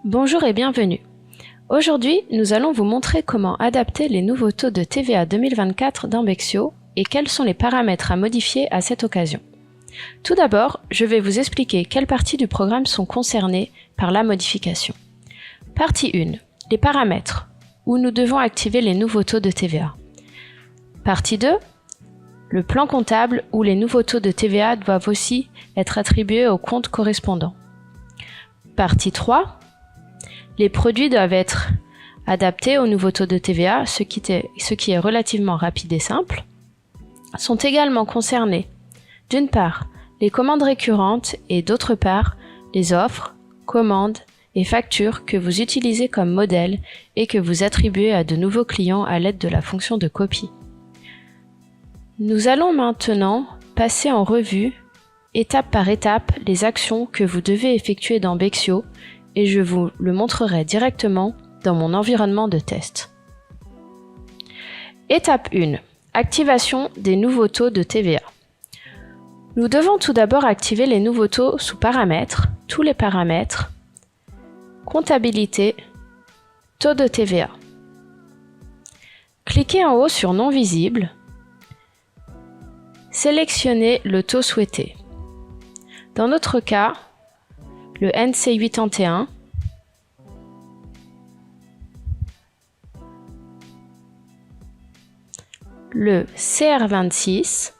Bonjour et bienvenue. Aujourd'hui, nous allons vous montrer comment adapter les nouveaux taux de TVA 2024 dans Bexio et quels sont les paramètres à modifier à cette occasion. Tout d'abord, je vais vous expliquer quelles parties du programme sont concernées par la modification. Partie 1. Les paramètres, où nous devons activer les nouveaux taux de TVA. Partie 2. Le plan comptable, où les nouveaux taux de TVA doivent aussi être attribués au compte correspondant. Partie 3. Les produits doivent être adaptés aux nouveaux taux de TVA, ce qui est relativement rapide et simple. Sont également concernés, d'une part, les commandes récurrentes et d'autre part, les offres, commandes et factures que vous utilisez comme modèle et que vous attribuez à de nouveaux clients à l'aide de la fonction de copie. Nous allons maintenant passer en revue, étape par étape, les actions que vous devez effectuer dans Bexio et je vous le montrerai directement dans mon environnement de test. Étape 1. Activation des nouveaux taux de TVA. Nous devons tout d'abord activer les nouveaux taux sous paramètres, tous les paramètres, comptabilité, taux de TVA. Cliquez en haut sur non visible, sélectionnez le taux souhaité. Dans notre cas, le NC81, le CR26,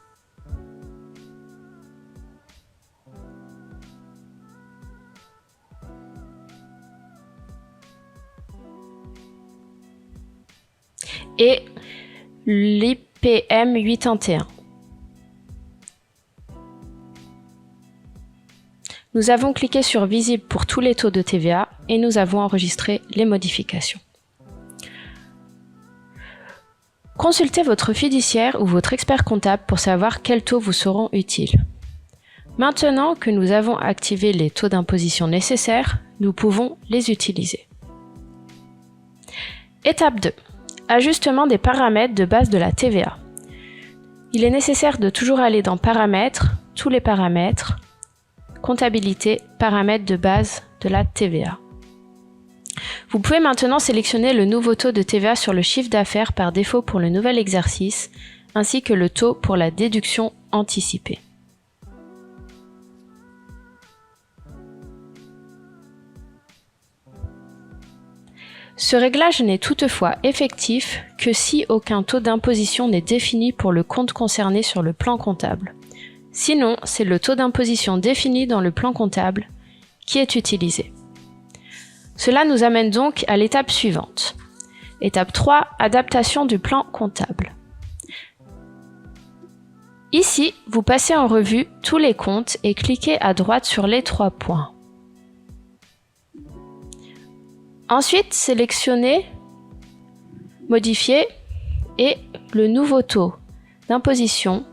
et l'IPM81. Nous avons cliqué sur Visible pour tous les taux de TVA et nous avons enregistré les modifications. Consultez votre fiduciaire ou votre expert comptable pour savoir quels taux vous seront utiles. Maintenant que nous avons activé les taux d'imposition nécessaires, nous pouvons les utiliser. Étape 2. Ajustement des paramètres de base de la TVA. Il est nécessaire de toujours aller dans Paramètres, tous les paramètres, Comptabilité, paramètres de base de la TVA. Vous pouvez maintenant sélectionner le nouveau taux de TVA sur le chiffre d'affaires par défaut pour le nouvel exercice, ainsi que le taux pour la déduction anticipée. Ce réglage n'est toutefois effectif que si aucun taux d'imposition n'est défini pour le compte concerné sur le plan comptable. Sinon, c'est le taux d'imposition défini dans le plan comptable qui est utilisé. Cela nous amène donc à l'étape suivante. Étape 3, adaptation du plan comptable. Ici, vous passez en revue tous les comptes et cliquez à droite sur les 3 points. Ensuite, sélectionnez Modifier et le nouveau taux d'imposition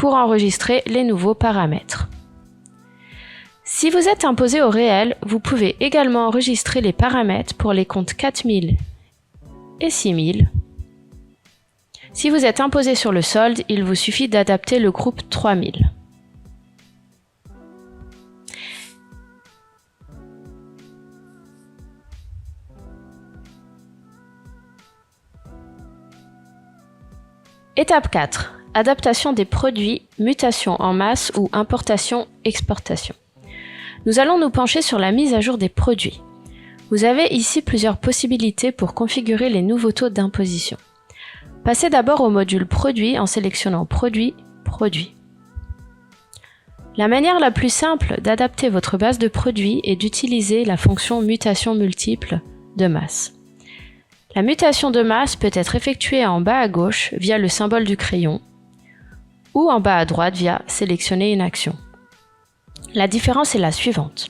pour enregistrer les nouveaux paramètres. Si vous êtes imposé au réel, vous pouvez également enregistrer les paramètres pour les comptes 4000 et 6000. Si vous êtes imposé sur le solde, il vous suffit d'adapter le groupe 3000. Étape 4. Adaptation des produits, mutation en masse ou importation-exportation. Nous allons nous pencher sur la mise à jour des produits. Vous avez ici plusieurs possibilités pour configurer les nouveaux taux d'imposition. Passez d'abord au module Produits en sélectionnant Produit, Produit. La manière la plus simple d'adapter votre base de produits est d'utiliser la fonction Mutation multiple de masse. La mutation de masse peut être effectuée en bas à gauche via le symbole du crayon ou en bas à droite via Sélectionner une action. La différence est la suivante.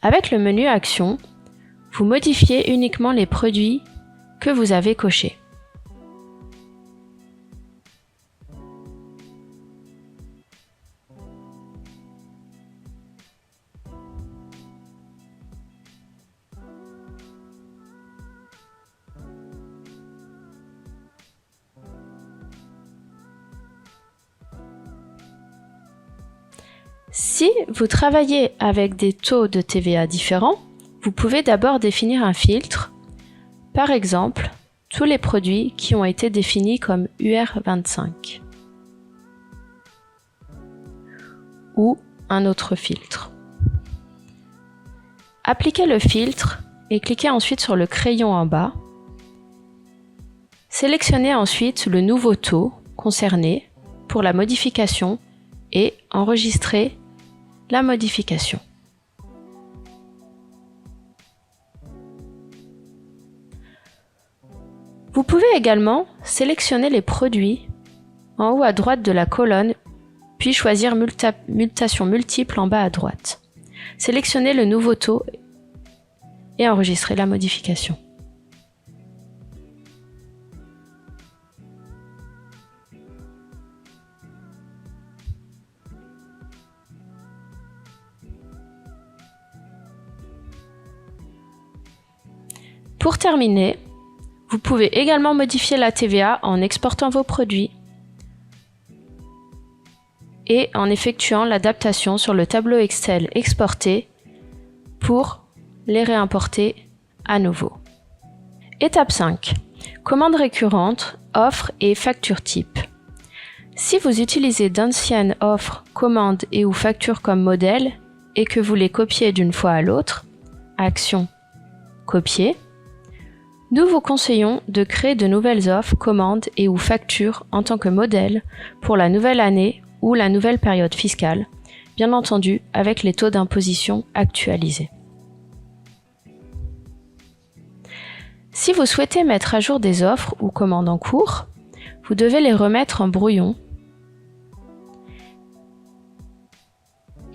Avec le menu Action, vous modifiez uniquement les produits que vous avez cochés. Si vous travaillez avec des taux de TVA différents, vous pouvez d'abord définir un filtre, par exemple, tous les produits qui ont été définis comme UR25 ou un autre filtre. Appliquez le filtre et cliquez ensuite sur le crayon en bas. Sélectionnez ensuite le nouveau taux concerné pour la modification et enregistrez la modification. Vous pouvez également sélectionner les produits en haut à droite de la colonne, puis choisir mutation multiple en bas à droite. Sélectionnez le nouveau taux et enregistrez la modification. Pour terminer, vous pouvez également modifier la TVA en exportant vos produits et en effectuant l'adaptation sur le tableau Excel exporté pour les réimporter à nouveau. Étape 5. Commande récurrente, offre et facture type. Si vous utilisez d'anciennes offres, commandes et ou factures comme modèle et que vous les copiez d'une fois à l'autre, action copier, nous vous conseillons de créer de nouvelles offres, commandes et ou factures en tant que modèle pour la nouvelle année ou la nouvelle période fiscale, bien entendu avec les taux d'imposition actualisés. Si vous souhaitez mettre à jour des offres ou commandes en cours, vous devez les remettre en brouillon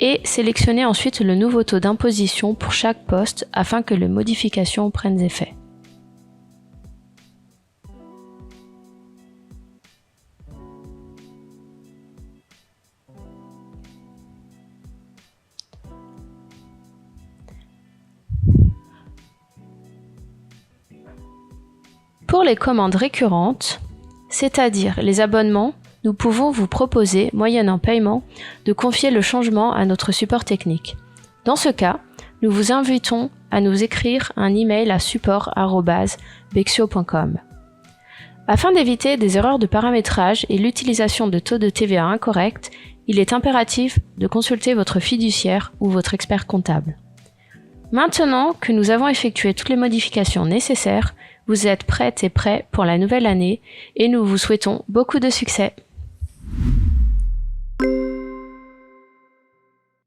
et sélectionner ensuite le nouveau taux d'imposition pour chaque poste afin que les modifications prennent effet. Pour les commandes récurrentes, c'est-à-dire les abonnements, nous pouvons vous proposer, moyennant paiement, de confier le changement à notre support technique. Dans ce cas, nous vous invitons à nous écrire un email à support@bexio.com. Afin d'éviter des erreurs de paramétrage et l'utilisation de taux de TVA incorrects, il est impératif de consulter votre fiduciaire ou votre expert comptable. Maintenant que nous avons effectué toutes les modifications nécessaires, vous êtes prêtes et prêts pour la nouvelle année et nous vous souhaitons beaucoup de succès.